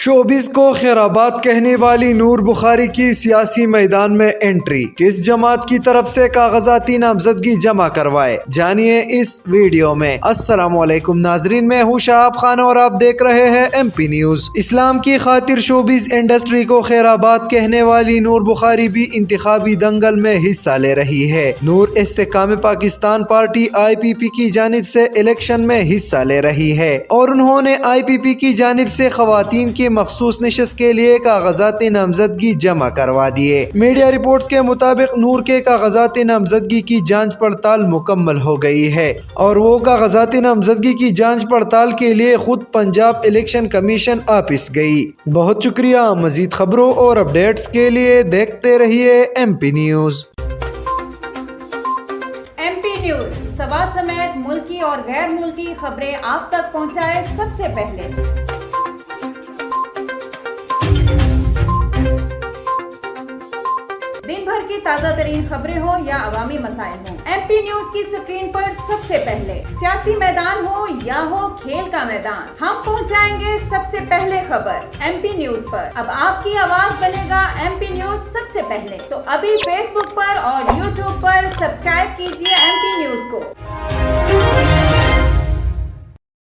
Showbiz کو خیرآباد کہنے والی نور بخاری کی سیاسی میدان میں انٹری، کس جماعت کی طرف سے کاغذاتی نامزدگی جمع کروائے، جانیے اس ویڈیو میں۔ السلام علیکم ناظرین، میں ہوں شہاب خان اور آپ دیکھ رہے ہیں ایم پی نیوز۔ اسلام کی خاطر شوبز انڈسٹری کو خیرآباد کہنے والی نور بخاری بھی انتخابی دنگل میں حصہ لے رہی ہے۔ نور استحکام پاکستان پارٹی آئی پی پی کی جانب سے الیکشن میں حصہ لے رہی ہے اور انہوں نے آئی پی پی کی جانب سے خواتین کی مخصوص نشست کے لیے کاغذاتی نامزدگی جمع کروا دیے۔ میڈیا رپورٹس کے مطابق نور کے کاغذاتی نامزدگی کی جانچ پڑتال مکمل ہو گئی ہے اور وہ کاغذاتی نامزدگی کی جانچ پڑتال کے لیے خود پنجاب الیکشن کمیشن آفس گئی۔ بہت شکریہ۔ مزید خبروں اور اپڈیٹس کے لیے دیکھتے رہیے M P news. M P news Swat سمیت ملکی اور غیر ملکی خبریں آپ تک پہنچائے سب سے پہلے۔ دن بھر کی تازہ ترین خبریں ہوں یا عوامی مسائل ہوں، ایم پی نیوز کی سکرین پر سب سے پہلے۔ سیاسی میدان ہو یا ہو کھیل کا میدان، ہم پہنچائیں گے سب سے پہلے خبر ایم پی نیوز پر۔ اب آپ کی آواز بنے گا ایم پی نیوز سب سے پہلے، تو ابھی فیس بک پر اور یوٹیوب پر سبسکرائب کیجیے ایم پی نیوز کو۔